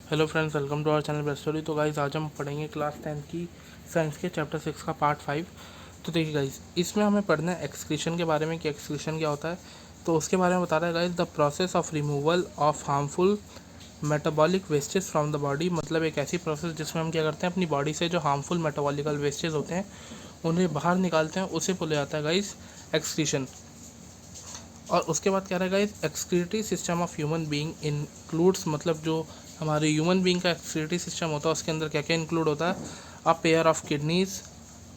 Hello friends, welcome to our channel best story. तो guys आज हम पढ़ेंगे क्लास 10 की साइंस के चैप्टर 6 का पार्ट 5। तो देखिए गाइज, इसमें हमें पढ़ना है एक्सक्रीशन के बारे में कि एक्सक्रीशन क्या होता है। तो उसके बारे में बता रहा है guys, the process of removal of harmful metabolic wastage from the body. मतलब एक ऐसी प्रोसेस जिसमें हम क्या करते हैं, अपनी बॉडी से जो हार्मफुल मेटाबॉलिकल वेस्टेज होते हैं उन्हें बाहर निकालते हैं, उसे बोला जाता है गाइज एक्सक्रीशन। और उसके बाद कह रहा है guys, excretory system of human being includes, मतलब जो हमारे ह्यूमन बीइंग का एक्सक्रीटरी सिस्टम होता है उसके अंदर क्या क्या इंक्लूड होता है। A pair of kidneys,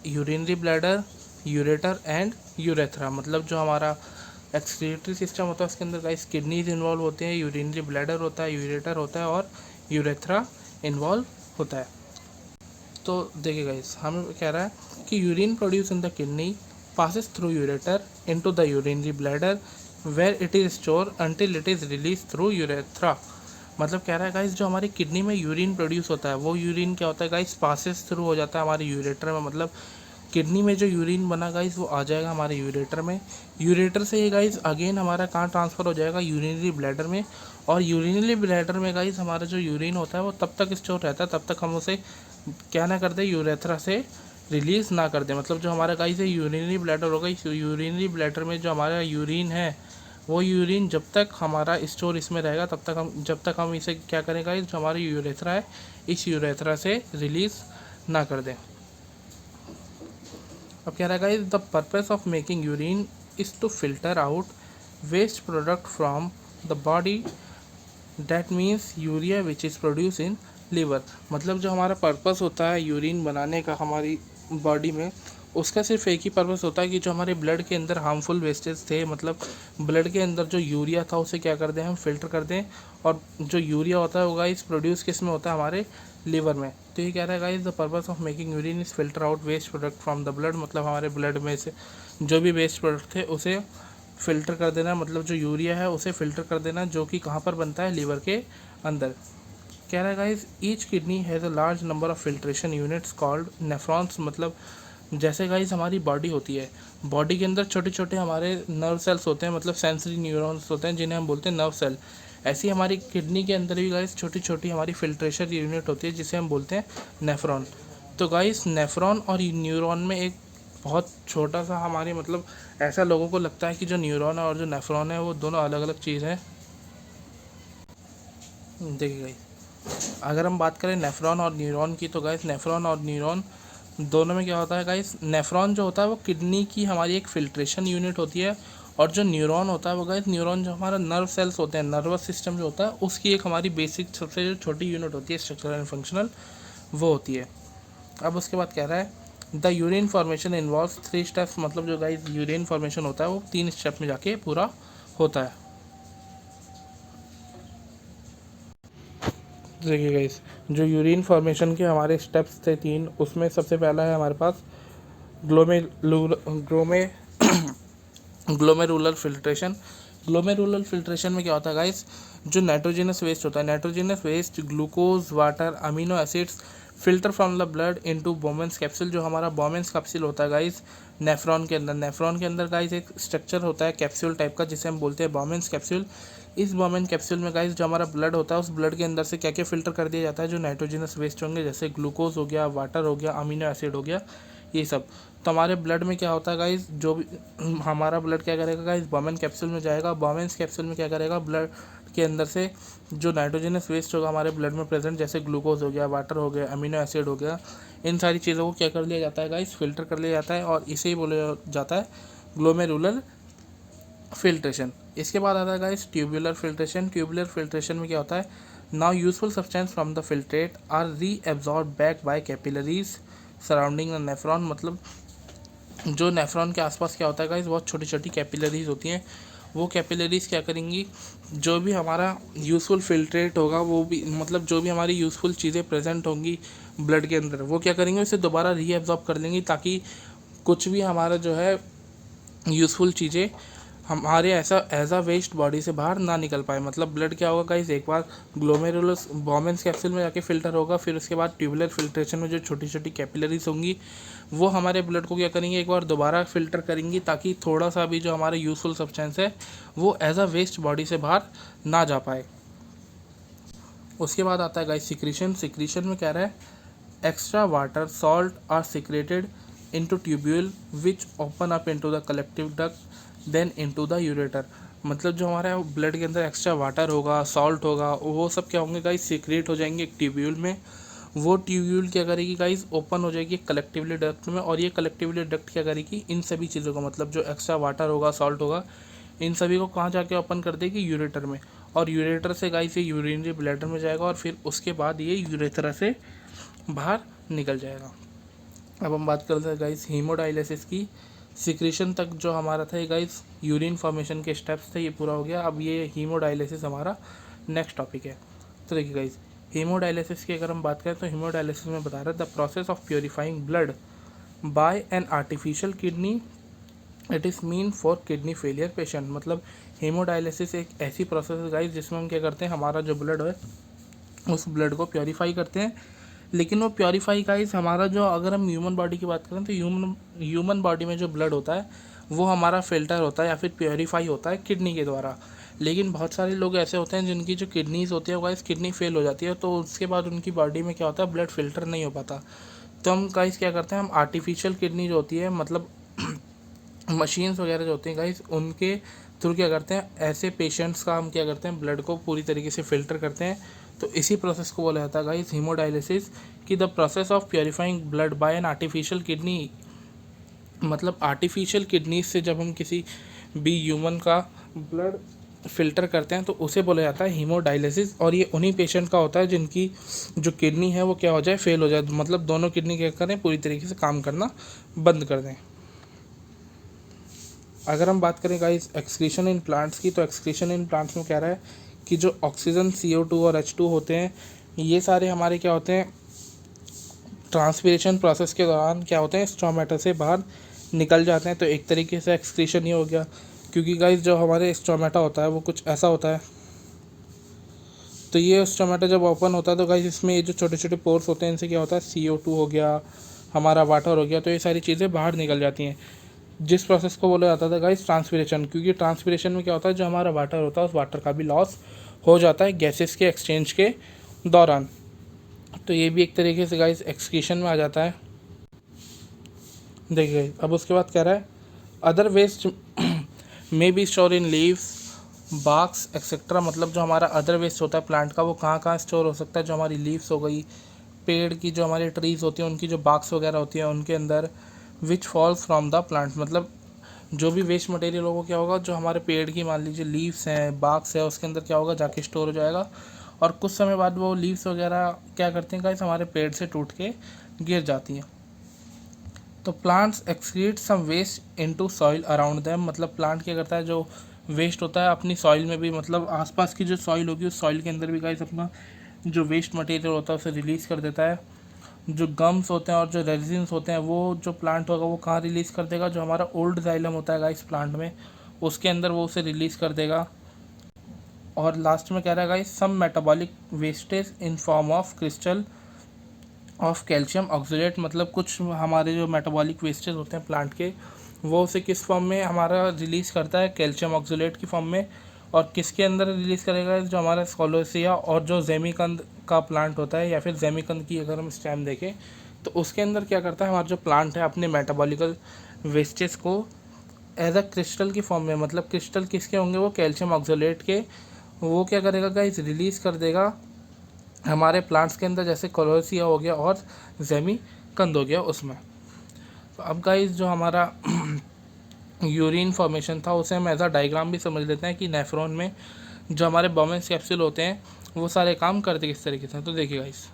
urinary bladder, ureter and urethra. मतलब जो हमारा एक्सक्रीटरी सिस्टम होता है उसके अंदर गाइस किडनीज इन्वॉल्व होते हैं, यूरिनरी ब्लैडर होता है, यूरेटर होता है और यूरेथ्रा इन्वॉल्व होता है। तो देखिए गाइस, हमें कह रहा है कि urine produce in the kidney passes through ureter into the urinary bladder where it is stored until it is released through urethra। मतलब कह रहा है गाइस, जो हमारी किडनी में यूरिन प्रोड्यूस होता है वो यूरिन क्या होता है गाइस, पासेस थ्रू हो जाता है हमारे यूरेटर में। मतलब किडनी में जो यूरिन बना गाइस वो आ जाएगा हमारे यूरेटर में। यूरेटर से ये गाइस अगेन हमारा कहाँ ट्रांसफ़र हो जाएगा, यूरिनरी ब्लैडर में। और यूरिनरी ब्लैडर में गाइस हमारा जो यूरिन होता है वो तब तक स्टोर रहता है, तब तक हम उसे क्या ना कर दे, यूरेथ्रा से रिलीज़ ना कर दे। मतलब जो हमारा गाइस है यूरिनरी ब्लैडर होगा, इस यूरिनरी ब्लैडर में जो हमारा यूरिन है वो यूरिन जब तक हमारा स्टोर इसमें रहेगा जब तक हम इसे क्या करेंगे, जो हमारी यूरेथ्रा है इस यूरेथ्रा से रिलीज़ ना कर दें। अब कह रहा है guys, the purpose of making urine is to filter out waste product from the body, that means urea which is produce in liver. मतलब जो हमारा पर्पस होता है यूरिन बनाने का हमारी बॉडी में, उसका सिर्फ एक ही पर्पस होता है कि जो हमारे ब्लड के अंदर हार्मफुल वेस्टेज थे, मतलब ब्लड के अंदर जो यूरिया था उसे क्या कर दें, हम फिल्टर कर दें। और जो यूरिया होता है वो गाइस प्रोड्यूस किस में होता है, हमारे लीवर में। तो ये कह रहा है guys, the purpose of making urine is filter out waste product from the blood. मतलब हमारे ब्लड में से जो भी वेस्ट प्रोडक्ट थे उसे फ़िल्टर कर देना। मतलब जो यूरिया है उसे फ़िल्टर कर देना, जो कि कहाँ पर बनता है, लीवर के अंदर। कह रहा है guys, each kidney has a large number of filtration units called nephrons. मतलब जैसे गाइस हमारी बॉडी होती है, बॉडी के अंदर छोटे छोटे हमारे नर्व सेल्स होते हैं, मतलब सेंसरी न्यूरॉन्स होते हैं जिन्हें हम बोलते हैं नर्व सेल। ऐसी हमारी किडनी के अंदर भी गाइस छोटी छोटी हमारी फिल्ट्रेशन यूनिट होती है जिसे हम बोलते हैं नेफ्रॉन। तो गाइस नेफ्रॉन और न्यूरॉन में एक बहुत छोटा सा हमारे, मतलब ऐसा लोगों को लगता है कि जो न्यूरॉन है और जो नेफ्रॉन है वो दोनों अलग अलग चीज़ हैं। देखिए गाइस, अगर हम बात करें नेफ्रॉन और न्यूरॉन की, तो गाइस नेफ्रॉन और न्यूरॉन दोनों में क्या होता है गाइस, नेफ्रॉन जो होता है वो किडनी की हमारी एक फिल्ट्रेशन यूनिट होती है। और जो न्यूरॉन होता है वो गाइस, न्यूरॉन जो हमारा नर्व सेल्स होते हैं, नर्वस सिस्टम जो होता है उसकी एक हमारी बेसिक सबसे जो छोटी यूनिट होती है, स्ट्रक्चरल एंड फंक्शनल, वो होती है। अब उसके बाद कह रहा है, the urine formation involves 3 steps. मतलब जो गाइस यूरिन फॉर्मेशन होता है वो 3 स्टेप में जाके पूरा होता है। देखिए गाइस, जो यूरिन फॉर्मेशन के हमारे स्टेप्स थे 3, उसमें सबसे पहला है हमारे पास ग्लोमे ग्लोमे ग्लोमेरुलर फिल्ट्रेशन। ग्लोमेरुलर फिल्ट्रेशन में क्या होता है गाइस, जो नाइट्रोजनस वेस्ट होता है, nitrogenous waste, glucose, water, amino acids filter from the blood into Bowman's capsule. जो हमारा बोमेंस कैप्सूल होता है गाइस नेफ्रॉन के अंदर, नेफ्रॉन के अंदर गाइस एक स्ट्रक्चर होता है कैप्सूल टाइप का जिसे हम बोलते हैं बोमेंस कैप्सूल। इस बोमेंस कैप्सूल में गाइस जो हमारा ब्लड होता है उस ब्लड के अंदर से क्या क्या फिल्टर कर दिया जाता है, जो नाइट्रोजनस वेस्ट होंगे, जैसे ग्लूकोज हो गया, वाटर हो गया, अमीनो एसिड हो गया, ये सब। तो हमारे ब्लड में क्या होता है गाइस, जो भी हमारा ब्लड क्या करेगा गाइस, बोमेन कैप्सूल में जाएगा। बोमेंस कैप्सूल में क्या करेगा, ब्लड के अंदर से जो नाइट्रोजनस वेस्ट होगा हमारे ब्लड में प्रेजेंट, जैसे ग्लूकोज हो गया, वाटर हो गया, अमीनो एसिड हो गया, इन सारी चीज़ों को क्या कर लिया जाता है गाइस, फिल्टर कर लिया जाता है। और इसे ही बोला जाता है ग्लोमेरुलर फिल्ट्रेशन। इसके बाद आता है guys tubular filtration. Tubular filtration में क्या होता है, now useful substance from the filtrate are reabsorb back by capillaries surrounding the nephron. मतलब जो नेफ्रॉन के आसपास क्या होता है गाइस, बहुत छोटी छोटी कैपिलरीज होती हैं। वो कैपिलरीज क्या करेंगी, जो भी हमारा यूज़फुल फिल्ट्रेट होगा, वो भी मतलब जो भी हमारी यूज़फुल चीज़ें प्रेजेंट होंगी ब्लड के अंदर, वो क्या करेंगे, उसे दोबारा रीएब्जॉर्ब कर लेंगी, ताकि कुछ भी हमारा जो है यूज़फुल चीज़ें हमारे ऐसा एज अ वेस्ट बॉडी से बाहर ना निकल पाए। मतलब ब्लड क्या होगा गाइस, एक बार ग्लोमेरुलस बोमेंस कैप्सूल में जाके फिल्टर होगा, फिर उसके बाद ट्यूबुलर फिल्ट्रेशन में जो छोटी छोटी कैपिलरीज होंगी वो हमारे ब्लड को क्या करेंगे, एक बार दोबारा फिल्टर करेंगी, ताकि थोड़ा सा भी जो हमारा यूज़फुल सब्सटेंस है वो एज अ वेस्ट बॉडी से बाहर ना जा पाए। उसके बाद आता है गाइस सिक्रीशन। सिक्रीशन में कह रहा है extra water salt are secreted into tubule which open up into the collective duct then into the ureter. मतलब जो हमारा ब्लड के अंदर एक्स्ट्रा वाटर होगा, सॉल्ट होगा, वो सब क्या होंगे गाइस, सीक्रेट हो जाएंगे एक ट्यूब्यूल में। वो ट्यूब्यूल क्या करेगी गाइस, ओपन हो जाएगी कलेक्टिवली डक्ट में, और ये कलेक्टिवली डक्ट क्या करेगी, इन सभी चीज़ों को, मतलब जो एक्स्ट्रा वाटर होगा, सॉल्ट होगा, इन सभी को कहाँ जाके ओपन कर देगी, यूरेटर में। और यूरेटर से गाइस ये यूरिनरी ब्लैडर में जाएगा, और फिर उसके बाद ये यूरेथ्रा से बाहर निकल जाएगा। अब हम बात करते हैं गाइस हीमोडायलिसिस की। सिक्रीशन तक जो हमारा था ये गाइस यूरिन फॉर्मेशन के स्टेप्स थे, ये पूरा हो गया। अब ये हीमोडायलिसिस हमारा नेक्स्ट टॉपिक है। तो देखिए गाइस हीमोडायलिसिस की अगर हम बात करें तो हीमोडायलिसिस में बता रहा है the process of purifying blood bye an artificial kidney, it is mean for kidney failure patient. मतलब हीमोडायलिसिस एक ऐसी प्रोसेस है गाइस जिसमें हम क्या करते हैं, हमारा जो ब्लड है उस ब्लड को प्योरीफाई करते हैं। लेकिन वो प्योरीफाई गाइस हमारा जो, अगर हम ह्यूमन बॉडी की बात करें तो ह्यूमन बॉडी में जो ब्लड होता है वो हमारा फ़िल्टर होता है या फिर प्योरीफाई होता है किडनी के द्वारा। लेकिन बहुत सारे लोग ऐसे होते हैं जिनकी जो किडनीज़ होती है गाइस किडनी फेल हो जाती है, तो उसके बाद उनकी बॉडी में क्या होता है, ब्लड फ़िल्टर नहीं हो पाता। तो हम गाइस क्या करते हैं, हम आर्टिफिशियल किडनी जो होती है, मतलब मशीन्स वगैरह जो होती हैं गाइस, उनके थ्रू क्या करते हैं, ऐसे पेशेंट्स का हम क्या करते हैं, ब्लड को पूरी तरीके से फ़िल्टर करते हैं। तो इसी प्रोसेस को बोला जाता है गाइस हीमोडायलिसिस, कि the process of purifying blood bye an artificial kidney. मतलब आर्टिफिशियल किडनी से जब हम किसी भी ह्यूमन का ब्लड फ़िल्टर करते हैं तो उसे बोला जाता है हीमोडायलिसिस। और ये उन्हीं पेशेंट का होता है जिनकी जो किडनी है वो क्या हो जाए, फेल हो जाए, मतलब दोनों किडनी क्या करें, पूरी तरीके से काम करना बंद कर दें। अगर हम बात करें गाइस एक्सक्रीशन इन प्लांट्स की, तो एक्सक्रीशन इन प्लांट्स में कह रहा है कि जो ऑक्सीजन, CO2 और H2 होते हैं, ये सारे हमारे क्या होते हैं, ट्रांसपिरेशन प्रोसेस के दौरान क्या होते हैं, स्टोमेटा से बाहर निकल जाते हैं। तो एक तरीके से एक्सक्रीशन ही हो गया, क्योंकि गाइस जो हमारे स्टोमेटा होता है वो कुछ ऐसा होता है। तो ये स्टोमेटा जब ओपन होता है तो गाइस इसमें ये जो छोटे छोटे पोर्स होते हैं, इनसे क्या होता है, CO2 हो गया, हमारा वाटर हो गया, तो ये सारी चीज़ें बाहर निकल जाती हैं। जिस प्रोसेस को बोला जाता था गाइस ट्रांसपिरेशन, क्योंकि ट्रांसपिरेशन में क्या होता है, जो हमारा वाटर होता है उस वाटर का भी लॉस हो जाता है गैसेस के एक्सचेंज के दौरान। तो ये भी एक तरीके से गाइस एक्सक्रीशन में आ जाता है। देखिए अब उसके बाद कह रहा है other waste may be store in leaves, barks etcetera. मतलब जो हमारा अदर वेस्ट होता है प्लांट का, वो कहाँ कहाँ स्टोर हो सकता है, जो हमारी लीव्स हो गई, पेड़ की जो हमारी ट्रीज़ होती हैं उनकी जो बाक्स वगैरह होती हैं उनके अंदर, which falls from the plant. मतलब जो भी वेस्ट मटेरियल होगा क्या होगा, जो हमारे पेड़ की मान लीजिए लीव्स हैं, बाक्स है, उसके अंदर क्या होगा, जाके स्टोर हो जाएगा। और कुछ समय बाद वो लीव्स वगैरह क्या करते हैं गाइस, हमारे पेड़ से टूट के गिर जाती हैं। तो plants excrete some waste into soil around them. मतलब प्लांट क्या करता है, जो वेस्ट होता है अपनी सॉइल में भी, मतलब आसपास की जो सॉइल होगी उस सॉइल के अंदर भी गाइस अपना जो वेस्ट मटेरियल होता है उसे रिलीज़ कर देता है। जो गम्स होते हैं और जो रेजिन्स होते हैं वो जो प्लांट होगा वो कहाँ रिलीज़ कर देगा, जो हमारा ओल्ड जाइलम होता है गाइस प्लांट में, उसके अंदर वो उसे रिलीज़ कर देगा। और लास्ट में कह रहा है guys some metabolic wastage in form of crystal of calcium oxalate. मतलब कुछ हमारे जो मेटाबॉलिक वेस्टेज होते हैं प्लांट के, वो उसे किस फॉर्म में हमारा रिलीज़ करता है, कैल्शियम ऑक्सलेट की फॉर्म में। और किसके अंदर रिलीज़ करेगा, जो हमारा स्कोलोसिया और जो जेमिकंद का प्लांट होता है, या फिर जेमिकंद की अगर हम स्टेम देखें तो उसके अंदर क्या करता है, हमारा जो प्लांट है अपने मेटाबॉलिकल वेस्टेज को एज अ क्रिस्टल की फॉर्म में, मतलब क्रिस्टल किसके होंगे, वो कैल्शियम ऑक्सलेट के, वो क्या करेगा गाइस, रिलीज़ कर देगा हमारे प्लांट्स के अंदर, जैसे कोलोसिया हो गया और जेमिकंद हो गया उसमें। तो अब गाइस जो हमारा यूरिन फॉर्मेशन था उसे हम एज अ डायग्राम भी समझ लेते हैं कि नेफ्रॉन में जो हमारे बोमेन्स कैप्सूल होते हैं वो सारे काम करते किस तरीके से। तो देखिए गाइस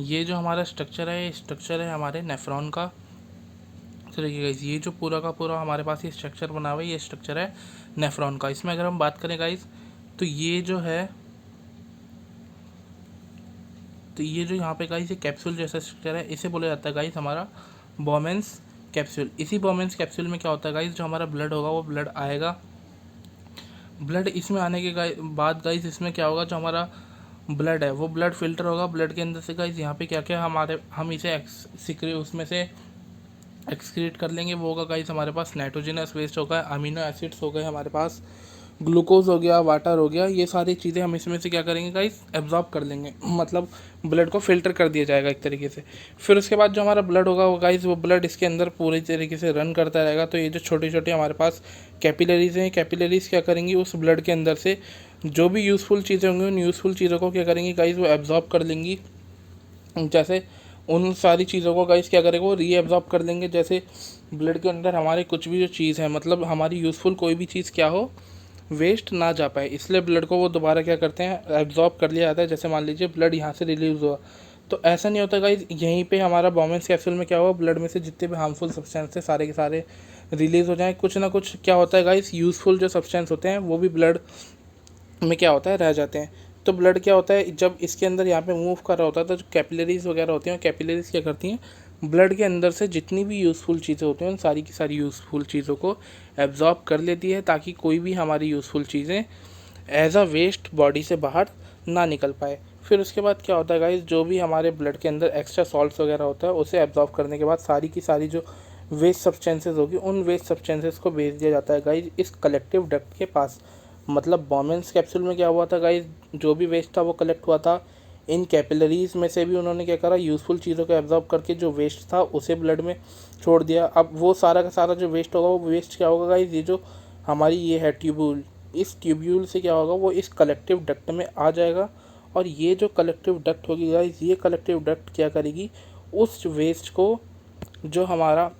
ये जो हमारा स्ट्रक्चर है, ये स्ट्रक्चर है हमारे नेफ्रॉन का। तो देखिए गाइस ये जो पूरा का पूरा हमारे पास ये स्ट्रक्चर बना हुआ है, ये स्ट्रक्चर है नेफ्रॉन का। इसमें अगर हम बात करें गाइस तो ये जो यहाँ पे गाइस ये कैप्सूल जैसा स्ट्रक्चर है, इसे बोला जाता है गाइस हमारा बोमेन्स कैप्सूल। इसी बोमेन्स कैप्सूल में क्या होता है गाइस, जो हमारा ब्लड होगा वो ब्लड आएगा। ब्लड इसमें आने के बाद गाइस इसमें क्या होगा, जो हमारा ब्लड है वो ब्लड फिल्टर होगा। ब्लड के अंदर से गाइस यहाँ पे क्या क्या हम इसे उसमें से एक्सक्रीट कर लेंगे। वो होगा गाइस हमारे पास नाइट्रोजनस वेस्ट होगा, अमीनो एसिड्स हो गए हमारे पास, ग्लूकोज हो गया, वाटर हो गया, ये सारी चीज़ें हम इसमें से क्या करेंगे गाइस, एब्जॉर्ब कर लेंगे, मतलब ब्लड को फिल्टर कर दिया जाएगा एक तरीके से। फिर उसके बाद जो हमारा ब्लड होगा वो गाइस, वो ब्लड इसके अंदर पूरी तरीके से रन करता रहेगा। तो ये जो छोटी छोटी हमारे पास कैपिलरीज हैं, कैपिलरीज क्या करेंगी, उस ब्लड के अंदर से जो भी यूज़फुल चीज़ें होंगी उन यूज़फुल चीज़ों को क्या करेंगी गाइस, वो एब्जॉर्ब कर लेंगी। जैसे उन सारी चीज़ों को गाइस क्या करेगा, वो रीएब्जॉर्ब कर लेंगे। जैसे ब्लड के अंदर हमारे कुछ भी जो चीज़ है, मतलब हमारी यूज़फुल कोई भी चीज़ क्या हो, वेस्ट ना जा पाए, इसलिए ब्लड को वो दोबारा क्या करते हैं, एब्जॉर्ब कर लिया जाता है। जैसे मान लीजिए ब्लड यहाँ से रिलीज हुआ, तो ऐसा नहीं होता गाइस, यहीं पे हमारा बॉमेंस कैप्सूल में क्या हुआ, ब्लड में से जितने भी हार्मफुल सब्सटेंस है सारे के सारे रिलीज हो जाएं। कुछ ना कुछ क्या होता है गाइस, यूज़फुल जो सब्सटेंस होते हैं वो भी ब्लड में क्या होता है, रह जाते हैं। तो ब्लड क्या होता है, जब इसके अंदर यहाँ पे मूव कर रहा होता है, तो जो कैपिलरीज वगैरह होती हैं, कैपिलरीज क्या करती हैं, ब्लड के अंदर से जितनी भी यूज़फुल चीज़ें होती हैं उन सारी की सारी यूज़फुल चीज़ों को एब्जॉर्ब कर लेती है, ताकि कोई भी हमारी यूज़फुल चीज़ें एज अ वेस्ट बॉडी से बाहर ना निकल पाए। फिर उसके बाद क्या होता है गाइस, जो भी हमारे ब्लड के अंदर एक्स्ट्रा सॉल्ट्स वगैरह होता है उसे एब्जॉर्ब करने के बाद सारी की सारी जो वेस्ट सब्सटेंसेज होगी उन वेस्ट सब्सटेंसेज को भेज दिया जाता है गाइस इस कलेक्टिव डक्ट के पास। मतलब बॉमेंस कैप्सूल में क्या हुआ था गाइस, जो भी वेस्ट था वो कलेक्ट हुआ था, इन कैपिलरीज में से भी उन्होंने क्या करा, यूज़फुल चीज़ों को एब्जॉर्ब करके जो वेस्ट था उसे ब्लड में छोड़ दिया। अब वो सारा का सारा जो वेस्ट होगा, वो वेस्ट क्या होगा गाइस, ये जो हमारी ये है ट्यूब्यूल, इस ट्यूब्यूल से क्या होगा, वो इस कलेक्टिव डक्ट में आ जाएगा। और ये जो कलेक्टिव डक्ट होगी गाइस, ये कलेक्टिव डक्ट क्या करेगी, उस वेस्ट को, जो हमारा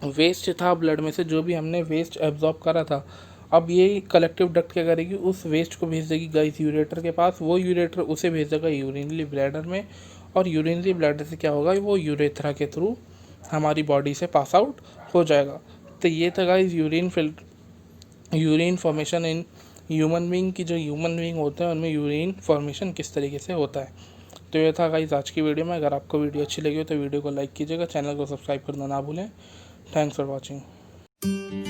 वेस्ट था ब्लड में से, जो भी हमने वेस्ट एब्जॉर्ब करा था, अब ये कलेक्टिव डक्ट क्या करेगी, उस वेस्ट को भेज देगी गाइस यूरेटर के पास। वो यूरेटर उसे भेज देगा यूरिनरी ब्लैडर में, और यूरिनरी ब्लैडर से क्या होगा, वो यूरेथ्रा के थ्रू हमारी बॉडी से पास आउट हो जाएगा। तो ये था guys urine formation in human being की, जो ह्यूमन बीइंग होते हैं उनमें यूरिन फॉर्मेशन किस तरीके से होता है। तो ये था गाइस आज की वीडियो में। अगर आपको वीडियो अच्छी लगी हो तो वीडियो को लाइक कीजिएगा, चैनल को सब्सक्राइब करना ना भूलें। Thanks for watching.